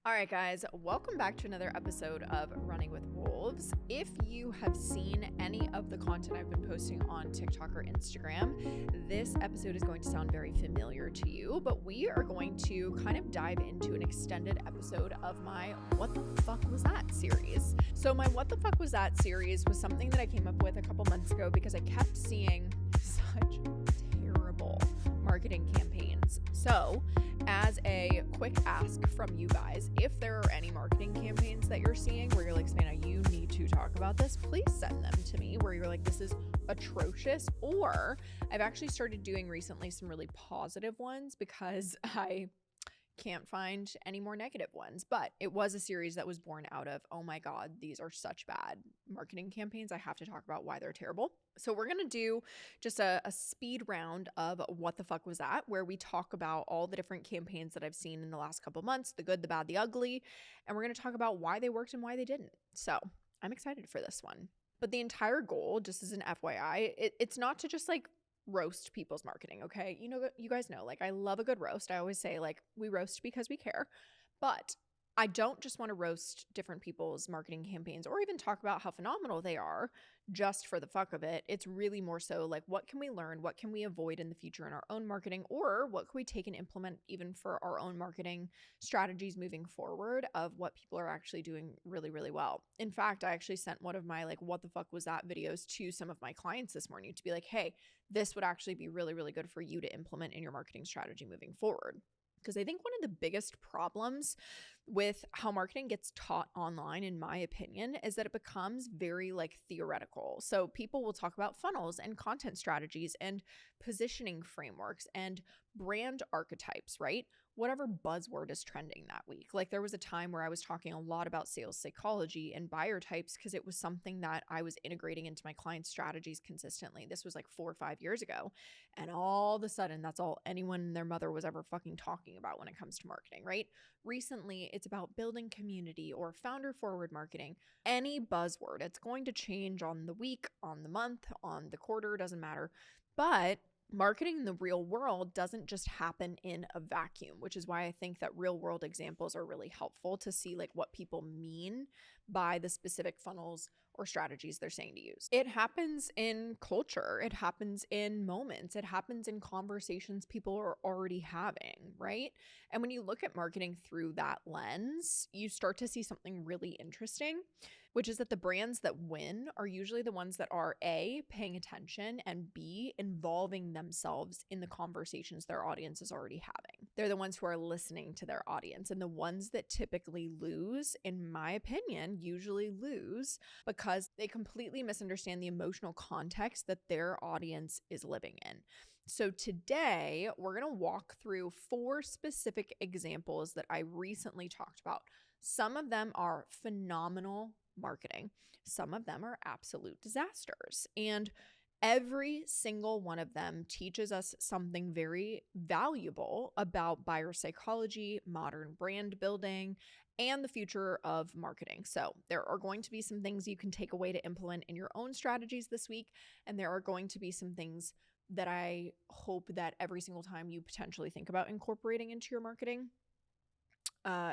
All right, guys, welcome back to another episode of Running with Wolves. If you have seen any of the content I've been posting on TikTok or Instagram, this episode is going to sound very familiar to you, but we are going to kind of dive into an extended episode of my What the Fuck Was That series. So my What the Fuck Was That series was something that I came up with a couple months ago because I kept seeing such terrible marketing campaigns. So as a quick ask from you guys, if there are any marketing campaigns that you're seeing where you're like, Savannah, you need to talk about this, please send them to me where you're like, this is atrocious. Or I've actually started doing recently some really positive ones because I can't find any more negative ones. But it was a series that was born out of, oh my God, these are such bad marketing campaigns. I have to talk about why they're terrible. So we're going to do just a speed round of What the Fuck Was That, where we talk about all the different campaigns that I've seen in the last couple months, the good, the bad, the ugly, and we're going to talk about why they worked and why they didn't. So I'm excited for this one. But the entire goal, just as an FYI, it's not to just like roast people's marketing, okay? You know, you guys know, like I love a good roast. I always say like we roast because we care, but I don't just want to roast different people's marketing campaigns or even talk about how phenomenal they are just for the fuck of it. It's really more so like, what can we learn? What can we avoid in the future in our own marketing? Or what can we take and implement even for our own marketing strategies moving forward of what people are actually doing really, really well? In fact, I actually sent one of my like, what the fuck was that videos to some of my clients this morning to be like, hey, this would actually be really, really good for you to implement in your marketing strategy moving forward. Because I think one of the biggest problems with how marketing gets taught online, in my opinion, is that it becomes very like theoretical. So people will talk about funnels and content strategies and positioning frameworks and brand archetypes, right? Whatever buzzword is trending that week. Like there was a time where I was talking a lot about sales psychology and buyer types because it was something that I was integrating into my clients' strategies consistently. This was like 4 or 5 years ago. And all of a sudden, that's all anyone and their mother was ever fucking talking about when it comes to marketing, right? Recently, it's about building community or founder forward marketing. Any buzzword, it's going to change on the week, on the month, on the quarter, doesn't matter. But marketing in the real world doesn't just happen in a vacuum, which is why I think that real world examples are really helpful to see like what people mean by the specific funnels or strategies they're saying to use. It happens in culture. It happens in moments. It happens in conversations people are already having, right? And when you look at marketing through that lens, you start to see something really interesting, which is that the brands that win are usually the ones that are A, paying attention, and B, involving themselves in the conversations their audience is already having. They're the ones who are listening to their audience, and the ones that typically lose, in my opinion, usually lose because they completely misunderstand the emotional context that their audience is living in. So today, we're going to walk through 4 specific examples that I recently talked about. Some of them are phenomenal marketing. Some of them are absolute disasters. And every single one of them teaches us something very valuable about buyer psychology, modern brand building, and the future of marketing. So there are going to be some things you can take away to implement in your own strategies this week. And there are going to be some things that I hope that every single time you potentially think about incorporating into your marketing,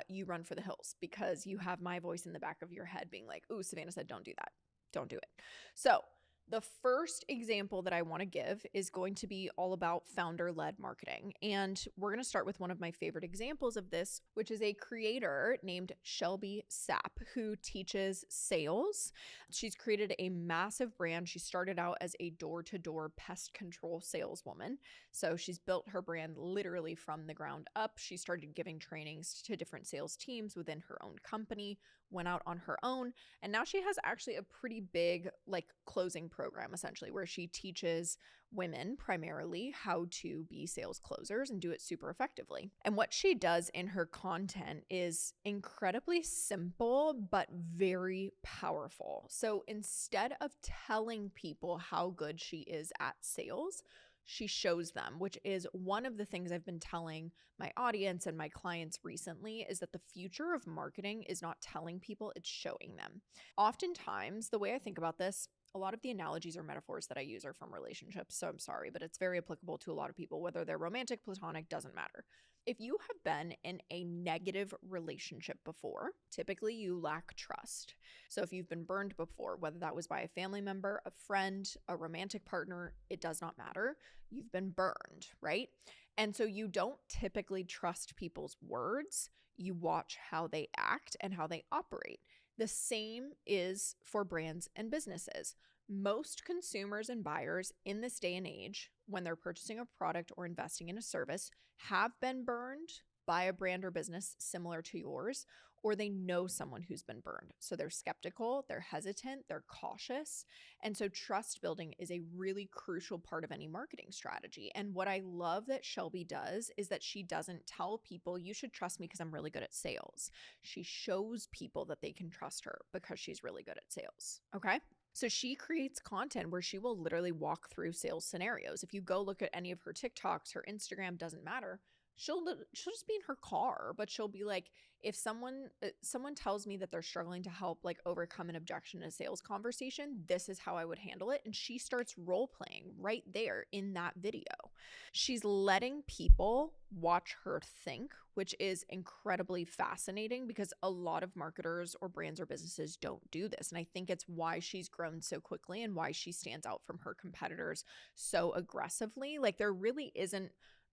you run for the hills because you have my voice in the back of your head being like, ooh, Savannah said, don't do that. Don't do it. So the first example that I want to give is going to be all about founder-led marketing. And we're going to start with one of my favorite examples of this, which is a creator named Shelby Sapp, who teaches sales. She's created a massive brand. She started out as a door-to-door pest control saleswoman. So she's built her brand literally from the ground up. She started giving trainings to different sales teams within her own company, went out on her own, and now she has actually a pretty big like closing program essentially where she teaches women primarily how to be sales closers and do it super effectively. And what she does in her content is incredibly simple but very powerful. So instead of telling people how good she is at sales, she shows them, which is one of the things I've been telling my audience and my clients recently, is that the future of marketing is not telling people, it's showing them. Oftentimes, the way I think about this, A lot of the analogies or metaphors that I use are from relationships, so I'm sorry, but it's very applicable to a lot of people, whether they're romantic, platonic, doesn't matter. If you have been in a negative relationship before, typically you lack trust. So if you've been burned before, whether that was by a family member, a friend, a romantic partner, it does not matter. You've been burned, right? And so you don't typically trust people's words. You watch how they act and how they operate. The same is for brands and businesses. Most consumers and buyers in this day and age, when they're purchasing a product or investing in a service, have been burned by a brand or business similar to yours, or they know someone who's been burned. So they're skeptical, they're hesitant, they're cautious. And so trust building is a really crucial part of any marketing strategy. And what I love that Shelby does is that she doesn't tell people, you should trust me because I'm really good at sales. She shows people that they can trust her because she's really good at sales. Okay. So she creates content where she will literally walk through sales scenarios. If you go look at any of her TikToks, her Instagram, doesn't matter. She'll just be in her car, but she'll be like, if someone tells me that they're struggling to help like overcome an objection in a sales conversation, this is how I would handle it. And she starts role playing right there in that video. She's letting people watch her think, which is incredibly fascinating because a lot of marketers or brands or businesses don't do this. And I think it's why she's grown so quickly and why she stands out from her competitors so aggressively. Like there really isn't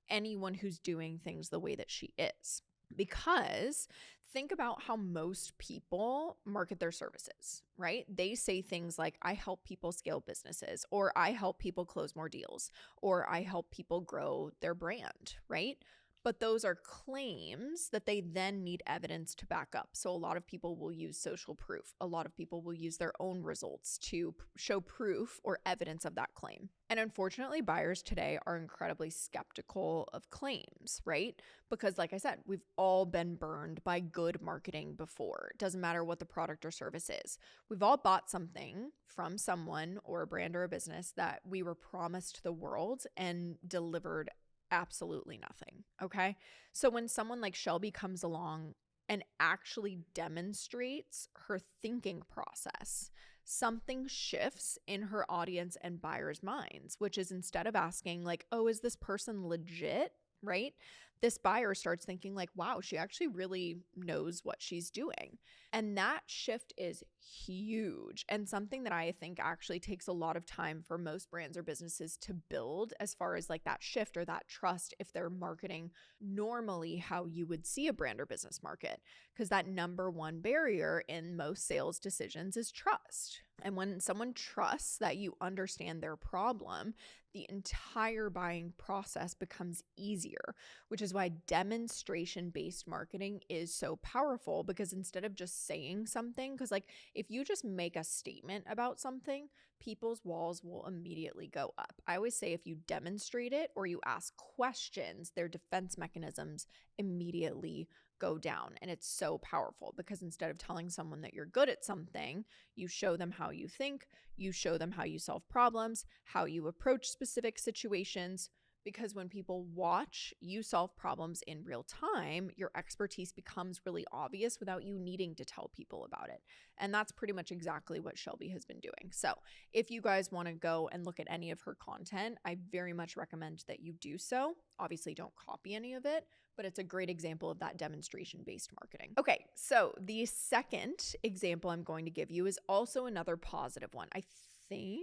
anyone who's doing things the way that she is. Because think about how most people market their services, right? They say things like, I help people scale businesses, or I help people close more deals, or I help people grow their brand, right? But those are claims that they then need evidence to back up. So a lot of people will use social proof. A lot of people will use their own results to show proof or evidence of that claim. And unfortunately, buyers today are incredibly skeptical of claims, right? Because like I said, we've all been burned by good marketing before. It doesn't matter what the product or service is. We've all bought something from someone or a brand or a business that we were promised the world and delivered absolutely nothing. Okay. So when someone like Shelby comes along and actually demonstrates her thinking process, something shifts in her audience and buyers' minds, which is instead of asking like, oh, is this person legit? Right? This buyer starts thinking like, wow, she actually really knows what she's doing. And that shift is huge and something that I think actually takes a lot of time for most brands or businesses to build as far as like that shift or that trust if they're marketing normally how you would see a brand or business market. Because that number one barrier in most sales decisions is trust. And when someone trusts that you understand their problem, the entire buying process becomes easier, which is why demonstration-based marketing is so powerful, because instead of just saying something, because like if you just make a statement about something, people's walls will immediately go up. I always say if you demonstrate it or you ask questions, their defense mechanisms immediately go down. And it's so powerful because instead of telling someone that you're good at something, you show them how you think, you show them how you solve problems, how you approach specific situations. Because when people watch you solve problems in real time, your expertise becomes really obvious without you needing to tell people about it. And that's pretty much exactly what Shelby has been doing. So if you guys want to go and look at any of her content, I very much recommend that you do so. Obviously, don't copy any of it, but it's a great example of that demonstration-based marketing. Okay, so the second example I'm going to give you is also another positive one. I think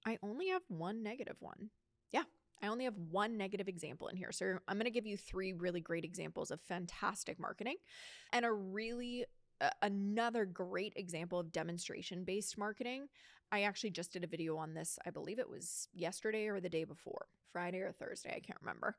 I only have one negative one. Yeah. I only have one negative example in here. So I'm going to give you three really great examples of fantastic marketing and another great example of demonstration-based marketing. I actually just did a video on this. I believe it was yesterday or the day before, Friday or Thursday. I can't remember.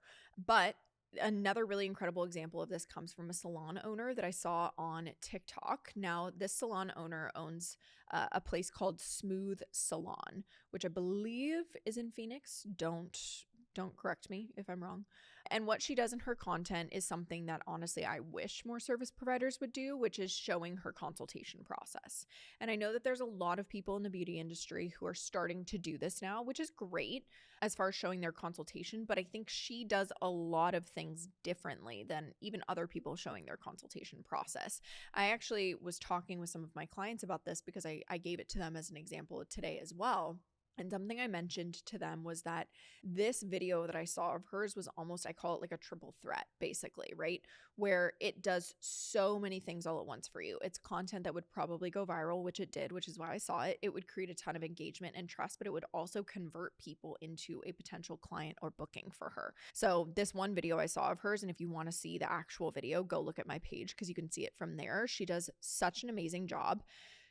But another really incredible example of this comes from a salon owner that I saw on TikTok. Now, this salon owner owns a place called Smooth Salon, which I believe is in Phoenix. Don't correct me if I'm wrong. And what she does in her content is something that honestly I wish more service providers would do, which is showing her consultation process. And I know that there's a lot of people in the beauty industry who are starting to do this now, which is great as far as showing their consultation. But I think she does a lot of things differently than even other people showing their consultation process. I actually was talking with some of my clients about this because I gave it to them as an example today as well. And something I mentioned to them was that this video that I saw of hers was almost, I call it like a triple threat, basically, right? Where it does so many things all at once for you. It's content that would probably go viral, which it did, which is why I saw it. It would create a ton of engagement and trust, but it would also convert people into a potential client or booking for her. So this one video I saw of hers, and if you want to see the actual video, go look at my page because you can see it from there. She does such an amazing job.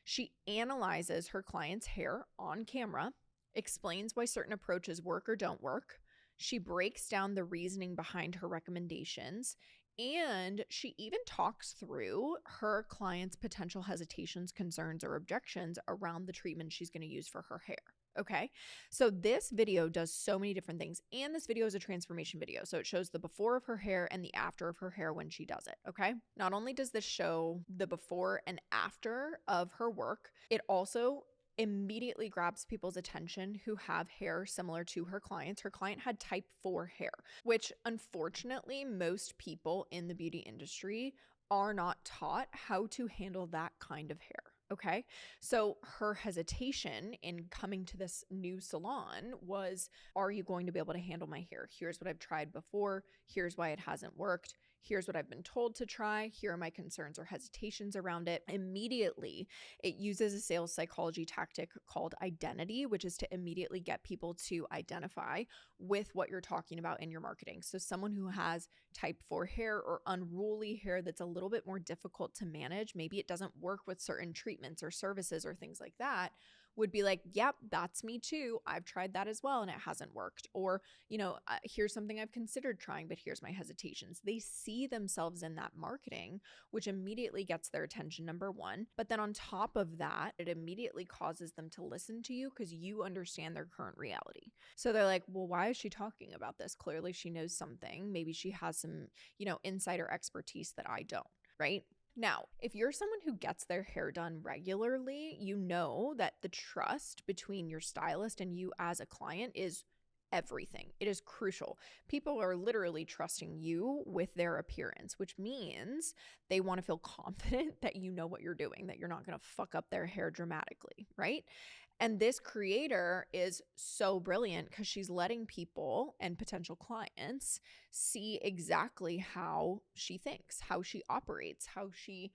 She analyzes her client's hair on camera, explains why certain approaches work or don't work. She breaks down the reasoning behind her recommendations, and she even talks through her client's potential hesitations, concerns, or objections around the treatment she's going to use for her hair. Okay, so this video does so many different things, and this video is a transformation video. So it shows the before of her hair and the after of her hair when she does it. Okay, not only does this show the before and after of her work, it also immediately grabs people's attention who have hair similar to her clients. Her client had type 4 hair, which unfortunately most people in the beauty industry are not taught how to handle that kind of hair. Okay, so her hesitation in coming to this new salon was, are you going to be able to handle my hair? Here's what I've tried before. Here's why it hasn't worked. Here's what I've been told to try. Here are my concerns or hesitations around it. Immediately, it uses a sales psychology tactic called identity, which is to immediately get people to identify with what you're talking about in your marketing. So someone who has type 4 hair or unruly hair that's a little bit more difficult to manage, maybe it doesn't work with certain treatments or services or things like that, would be like, yep, that's me too. I've tried that as well and it hasn't worked. Or, here's something I've considered trying, but here's my hesitations. They see themselves in that marketing, which immediately gets their attention, number one. But then on top of that, it immediately causes them to listen to you because you understand their current reality. So they're like, well, why is she talking about this? Clearly she knows something. Maybe she has some, insider expertise that I don't, right? Now, if you're someone who gets their hair done regularly, you know that the trust between your stylist and you as a client is everything. It is crucial. People are literally trusting you with their appearance, which means they want to feel confident that you know what you're doing, that you're not going to fuck up their hair dramatically, right? And this creator is so brilliant because she's letting people and potential clients see exactly how she thinks, how she operates, how she,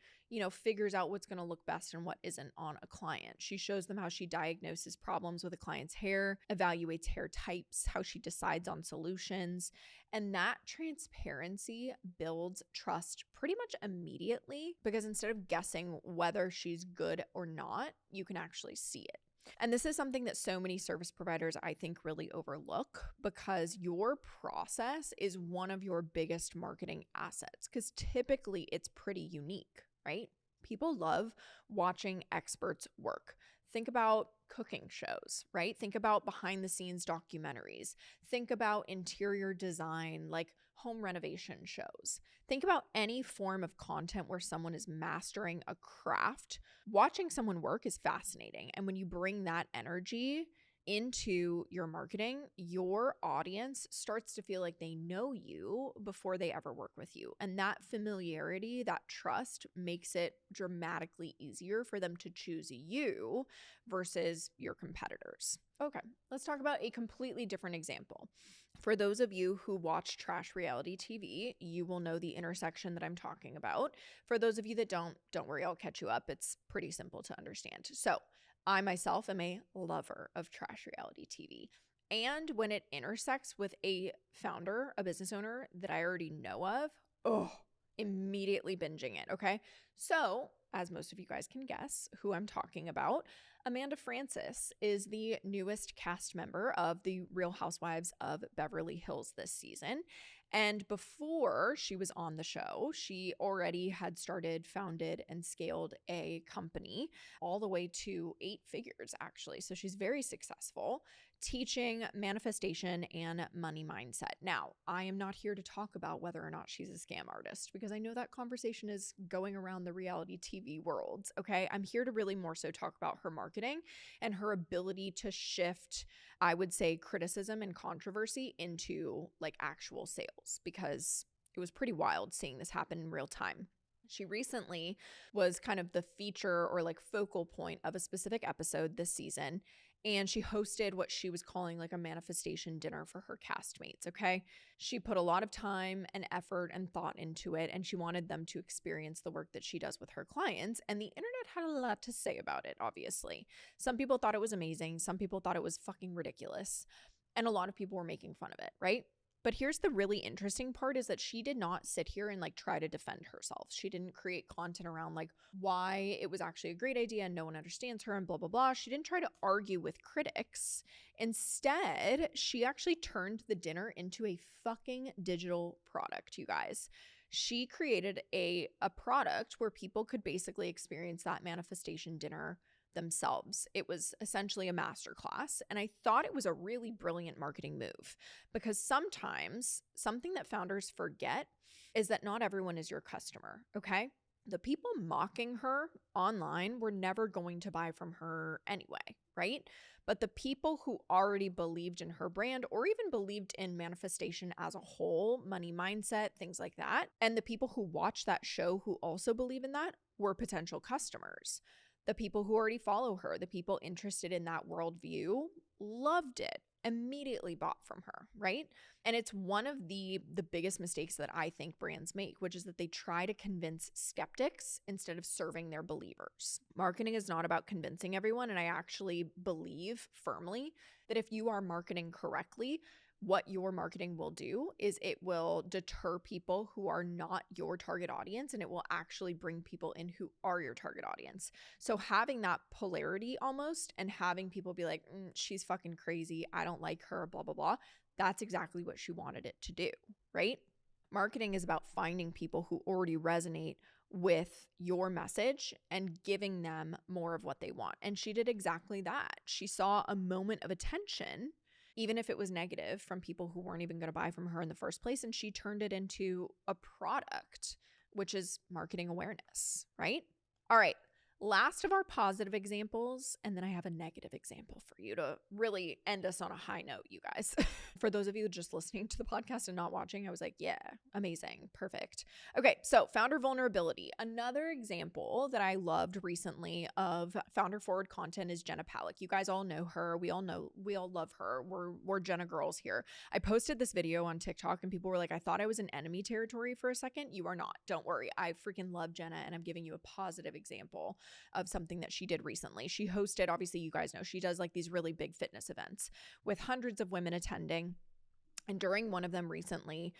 figures out what's going to look best and what isn't on a client. She shows them how she diagnoses problems with a client's hair, evaluates hair types, how she decides on solutions. And that transparency builds trust pretty much immediately because instead of guessing whether she's good or not, you can actually see it. And this is something that so many service providers, I think, really overlook because your process is one of your biggest marketing assets because typically it's pretty unique, right? People love watching experts work. Think about cooking shows, right? Think about behind the scenes documentaries. Think about interior design, like home renovation shows. Think about any form of content where someone is mastering a craft. Watching someone work is fascinating. And when you bring that energy into your marketing, your audience starts to feel like they know you before they ever work with you. And that familiarity, that trust makes it dramatically easier for them to choose you versus your competitors. Okay, let's talk about a completely different example. For those of you who watch trash reality TV, you will know the intersection that I'm talking about. For those of you that don't worry, I'll catch you up. It's pretty simple to understand. So I myself am a lover of trash reality TV. And when it intersects with a founder, a business owner that I already know of, immediately binging it, okay? So, as most of you guys can guess who I'm talking about, Amanda Francis is the newest cast member of the Real Housewives of Beverly Hills this season. And before she was on the show, she already had started, founded, and scaled a company all the way to 8 figures, actually. So she's very successful. teaching manifestation and money mindset. Now, I am not here to talk about whether or not she's a scam artist because I know that conversation is going around the reality TV world, okay? I'm here to really more so talk about her marketing and her ability to shift, I would say, criticism and controversy into like actual sales, because it was pretty wild seeing this happen in real time. She recently was kind of the feature or like focal point of a specific episode this season, and she hosted what she was calling like a manifestation dinner for her castmates, okay? She put a lot of time and effort and thought into it, and she wanted them to experience the work that she does with her clients, and the internet had a lot to say about it, obviously. Some people thought it was amazing, some people thought it was fucking ridiculous, and a lot of people were making fun of it, right? But here's the really interesting part is that she did not sit here and like try to defend herself. She didn't create content around like why it was actually a great idea and no one understands her and blah, blah, blah. She didn't try to argue with critics. Instead, she actually turned the dinner into a fucking digital product, you guys. She created a product where people could basically experience that manifestation dinner themselves. It was essentially a masterclass, and I thought it was a really brilliant marketing move because sometimes something that founders forget is that not everyone is your customer, okay? The people mocking her online were never going to buy from her anyway, right? But the people who already believed in her brand or even believed in manifestation as a whole, money mindset, things like that, and the people who watch that show who also believe in that were potential customers. The people who already follow her, the people interested in that worldview, loved it, immediately bought from her, right? And it's one of the biggest mistakes that I think brands make, which is that they try to convince skeptics instead of serving their believers. Marketing is not about convincing everyone, and I actually believe firmly that if you are marketing correctly, what your marketing will do is it will deter people who are not your target audience, and it will actually bring people in who are your target audience. So having that polarity almost and having people be like, she's fucking crazy, I don't like her, blah, blah, blah. That's exactly what she wanted it to do, right? Marketing is about finding people who already resonate with your message and giving them more of what they want. And she did exactly that. She saw a moment of attention, even if it was negative, from people who weren't even going to buy from her in the first place. And she turned it into a product, which is marketing awareness, right? All right. Last of our positive examples, and then I have a negative example for you to really end us on a high note, you guys. For those of you just listening to the podcast and not watching, I was like, yeah, amazing, perfect. Okay, so founder vulnerability. Another example that I loved recently of founder forward content is Jenna Palick. You guys all know her. We all love her. We're Jenna girls here. I posted this video on TikTok and people were like, I thought I was in enemy territory for a second. You are not. Don't worry. I freaking love Jenna, and I'm giving you a positive example of something that she did recently. She hosted, obviously you guys know, she does like these really big fitness events with hundreds of women attending. And during one of them recently,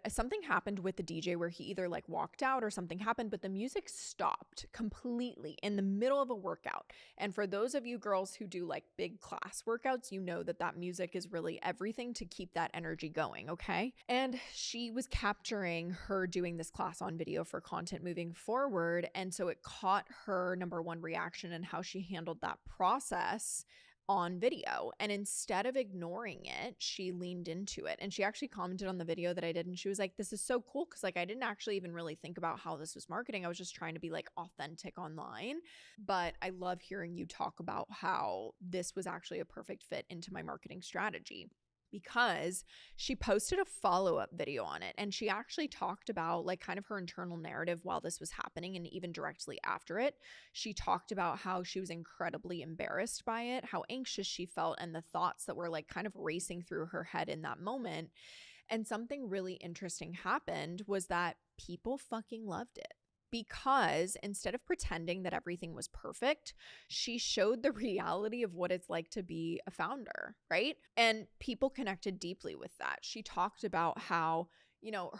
something happened with the DJ where he either like walked out or something happened, but the music stopped completely in the middle of a workout. And for those of you girls who do like big class workouts, you know that music is really everything to keep that energy going, okay? And she was capturing her doing this class on video for content moving forward. And so it caught her number one reaction and how she handled that process on video. And instead of ignoring it, she leaned into it. And she actually commented on the video that I did. And she was like, this is so cool. Cause like, I didn't actually even really think about how this was marketing. I was just trying to be like authentic online. But I love hearing you talk about how this was actually a perfect fit into my marketing strategy, because she posted a follow-up video on it. And she actually talked about like kind of her internal narrative while this was happening, and even directly after it. She talked about how she was incredibly embarrassed by it, how anxious she felt, and the thoughts that were like kind of racing through her head in that moment. And something really interesting happened was that people fucking loved it. Because instead of pretending that everything was perfect, she showed the reality of what it's like to be a founder, right? And people connected deeply with that. She talked about how,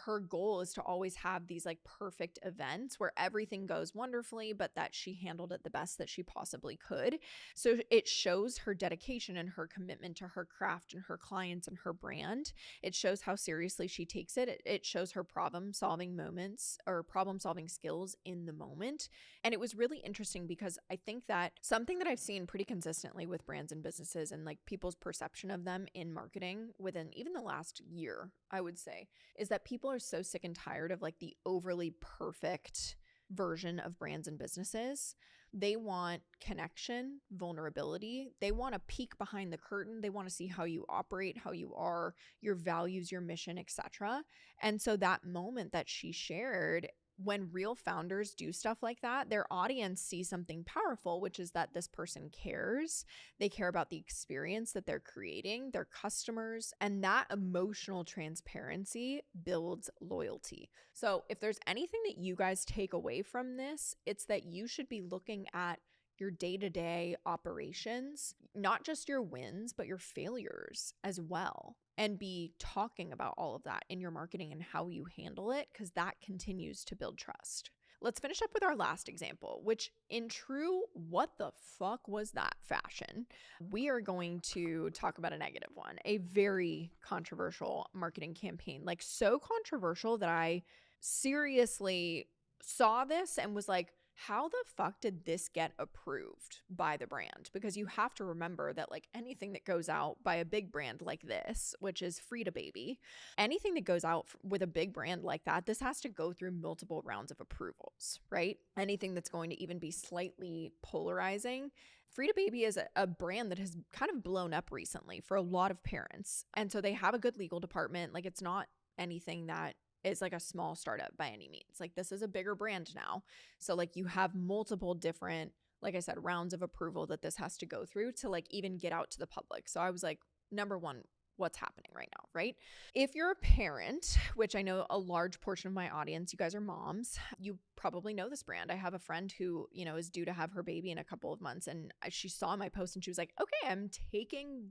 her goal is to always have these like perfect events where everything goes wonderfully, but that she handled it the best that she possibly could. So it shows her dedication and her commitment to her craft and her clients and her brand. It shows how seriously she takes it. It shows her problem solving moments or problem solving skills in the moment. And it was really interesting because I think that something that I've seen pretty consistently with brands and businesses and like people's perception of them in marketing within even the last year, I would say, is that people are so sick and tired of like the overly perfect version of brands and businesses. They want connection, vulnerability. They want a peek behind the curtain. They want to see how you operate, how you are, your values, your mission, etc. And so that moment that she shared, when real founders do stuff like that, their audience sees something powerful, which is that this person cares. They care about the experience that they're creating, their customers, and that emotional transparency builds loyalty. So if there's anything that you guys take away from this, it's that you should be looking at your day-to-day operations, not just your wins, but your failures as well, and be talking about all of that in your marketing and how you handle it, because that continues to build trust. Let's finish up with our last example, which in true what the fuck was that fashion, we are going to talk about a negative one, a very controversial marketing campaign, like so controversial that I seriously saw this and was like, how the fuck did this get approved by the brand? Because you have to remember that like anything that goes out by a big brand like this, which is Frida Baby, anything that goes out with a big brand like that, this has to go through multiple rounds of approvals, right? Anything that's going to even be slightly polarizing. Frida Baby is a brand that has kind of blown up recently for a lot of parents. And so they have a good legal department. Like it's not anything that is like a small startup by any means. Like this is a bigger brand now. So like you have multiple different, like I said, rounds of approval that this has to go through to like even get out to the public. So I was like, number one, what's happening right now, right? If you're a parent, which I know a large portion of my audience, you guys are moms, you probably know this brand. I have a friend who, is due to have her baby in a couple of months, and she saw my post and she was like, okay, I'm taking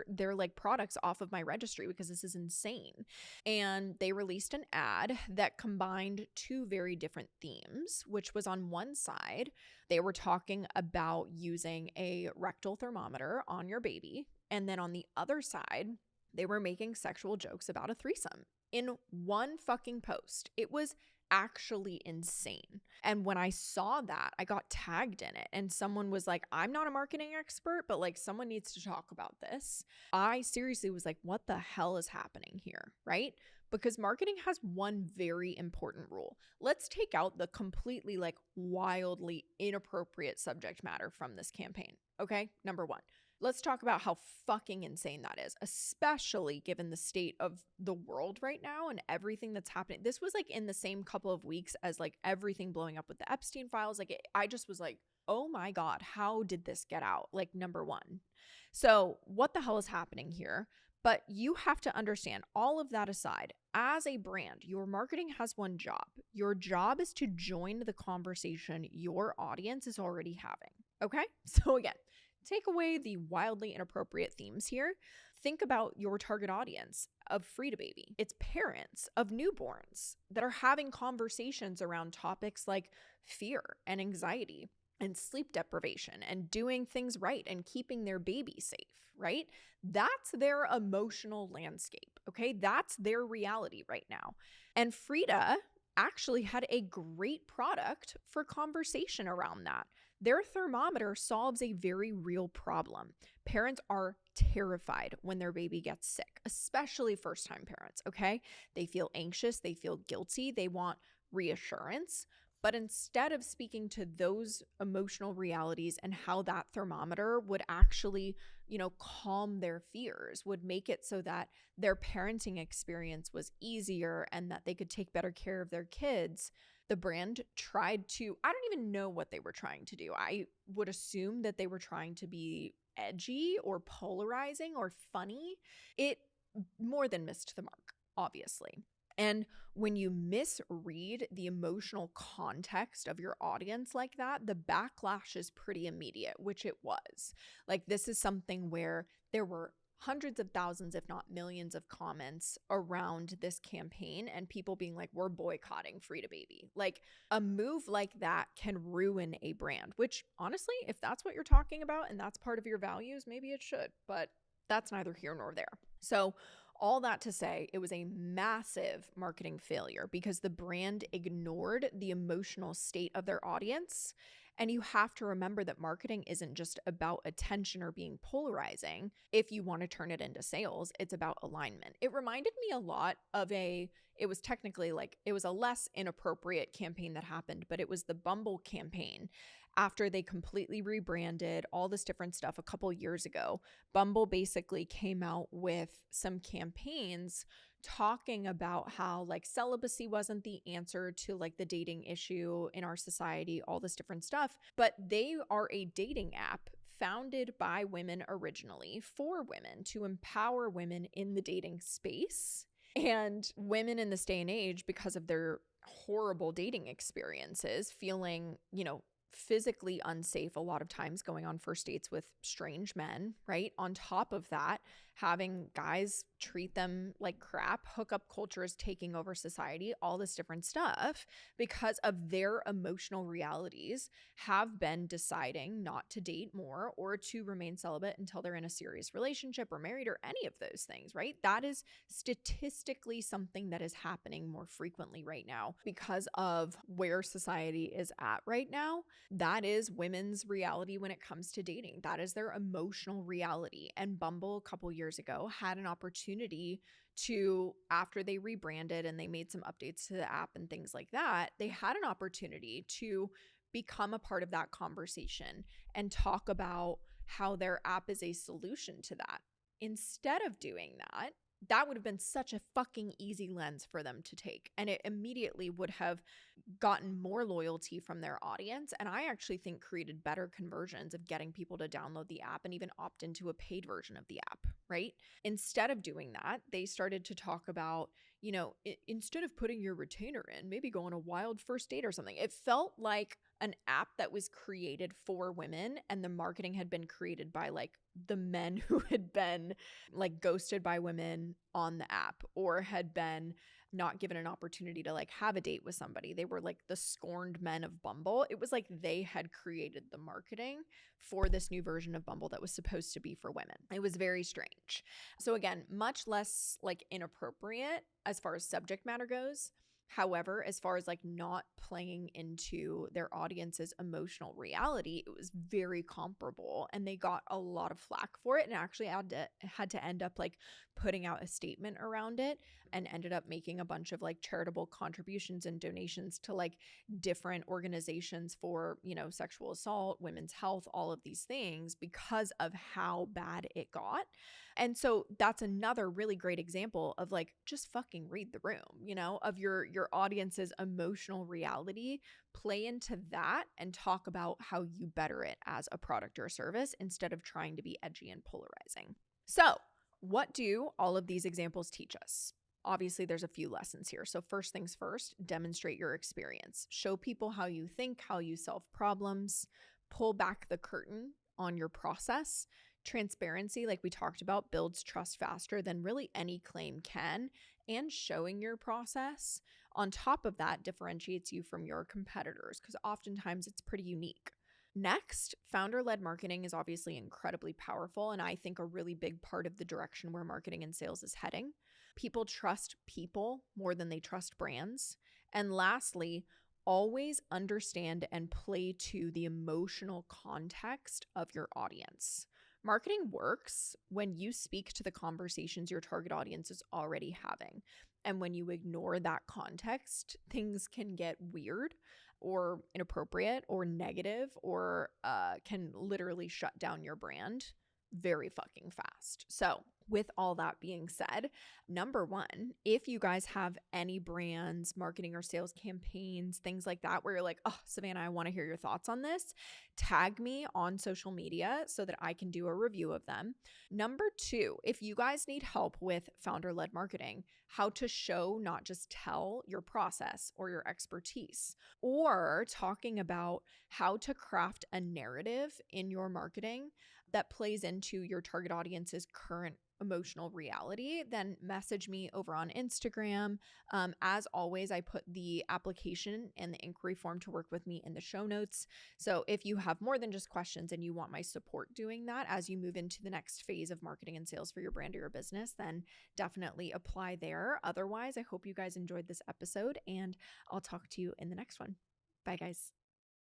their like products off of my registry because this is insane. And they released an ad that combined two very different themes, which was on one side, they were talking about using a rectal thermometer on your baby. And then on the other side, they were making sexual jokes about a threesome in one fucking post. It was actually insane. And when I saw that, I got tagged in it and someone was like, I'm not a marketing expert, but like someone needs to talk about this. I seriously was like, what the hell is happening here, right? Because marketing has one very important rule. Let's take out the completely like wildly inappropriate subject matter from this campaign. Okay, number one. Let's talk about how fucking insane that is, especially given the state of the world right now and everything that's happening. This was like in the same couple of weeks as like everything blowing up with the Epstein files. Like I just was like, oh my God, how did this get out? Like number one. So what the hell is happening here? But you have to understand, all of that aside, as a brand, your marketing has one job. Your job is to join the conversation your audience is already having. Okay? So again, take away the wildly inappropriate themes here. Think about your target audience of Frida Baby. It's parents of newborns that are having conversations around topics like fear and anxiety and sleep deprivation and doing things right and keeping their baby safe, right? That's their emotional landscape, okay? That's their reality right now. And Frida actually had a great product for conversation around that. Their thermometer solves a very real problem. Parents are terrified when their baby gets sick, especially first-time parents, okay? They feel anxious, they feel guilty, they want reassurance. But instead of speaking to those emotional realities and how that thermometer would actually, calm their fears, would make it so that their parenting experience was easier and that they could take better care of their kids, the brand tried to, I don't even know what they were trying to do. I would assume that they were trying to be edgy or polarizing or funny. It more than missed the mark, obviously. And when you misread the emotional context of your audience like that, the backlash is pretty immediate, which it was. Like, this is something where there were hundreds of thousands, if not millions of comments around this campaign and people being like, we're boycotting Frida Baby. Like a move like that can ruin a brand, which honestly, if that's what you're talking about and that's part of your values, maybe it should, but that's neither here nor there. So all that to say, it was a massive marketing failure because the brand ignored the emotional state of their audience. And you have to remember that marketing isn't just about attention or being polarizing. If you want to turn it into sales, it's about alignment. It reminded me a lot of it was technically like, it was a less inappropriate campaign that happened, but it was the Bumble campaign. After they completely rebranded all this different stuff a couple years ago, Bumble basically came out with some campaigns talking about how like celibacy wasn't the answer to like the dating issue in our society, all this different stuff. But they are a dating app founded by women originally for women to empower women in the dating space. And women in this day and age, because of their horrible dating experiences, feeling, physically unsafe a lot of times going on first dates with strange men, right? On top of that, having guys treat them like crap, hookup culture is taking over society, all this different stuff because of their emotional realities, have been deciding not to date more or to remain celibate until they're in a serious relationship or married or any of those things, right? That is statistically something that is happening more frequently right now because of where society is at right now. That is women's reality when it comes to dating. That is their emotional reality. And Bumble a couple years ago had an opportunity to, after they rebranded and they made some updates to the app and things like that, they had an opportunity to become a part of that conversation and talk about how their app is a solution to that. Instead of doing that, that would have been such a fucking easy lens for them to take. And it immediately would have gotten more loyalty from their audience. And I actually think created better conversions of getting people to download the app and even opt into a paid version of the app, right? Instead of doing that, they started to talk about, instead of putting your retainer in, maybe go on a wild first date or something. It felt like an app that was created for women, and the marketing had been created by like the men who had been like ghosted by women on the app or had been not given an opportunity to like have a date with somebody. They were like the scorned men of Bumble. It was like they had created the marketing for this new version of Bumble that was supposed to be for women. It was very strange. So again, much less like inappropriate as far as subject matter goes. However, as far as like not playing into their audience's emotional reality, it was very comparable and they got a lot of flack for it and actually had to end up like putting out a statement around it and ended up making a bunch of like charitable contributions and donations to like different organizations for, sexual assault, women's health, all of these things because of how bad it got. And so that's another really great example of like, just fucking read the room, of your audience's emotional reality, play into that and talk about how you better it as a product or a service instead of trying to be edgy and polarizing. So what do all of these examples teach us? Obviously, there's a few lessons here. So first things first, demonstrate your experience. Show people how you think, how you solve problems, pull back the curtain on your process. Transparency, like we talked about, builds trust faster than really any claim can, and showing your process on top of that differentiates you from your competitors because oftentimes it's pretty unique. Next, founder-led marketing is obviously incredibly powerful and I think a really big part of the direction where marketing and sales is heading. People trust people more than they trust brands. And lastly, always understand and play to the emotional context of your audience. Marketing works when you speak to the conversations your target audience is already having. And when you ignore that context, things can get weird or inappropriate or negative or can literally shut down your brand very fucking fast. So with all that being said, number one, if you guys have any brands, marketing or sales campaigns, things like that, where you're like, oh, Savannah, I want to hear your thoughts on this, tag me on social media so that I can do a review of them. Number two, if you guys need help with founder-led marketing, how to show, not just tell, your process or your expertise, or talking about how to craft a narrative in your marketing, that plays into your target audience's current emotional reality, then message me over on Instagram. As always, I put the application and the inquiry form to work with me in the show notes. So if you have more than just questions and you want my support doing that as you move into the next phase of marketing and sales for your brand or your business, then definitely apply there. Otherwise, I hope you guys enjoyed this episode, and I'll talk to you in the next one. Bye, guys.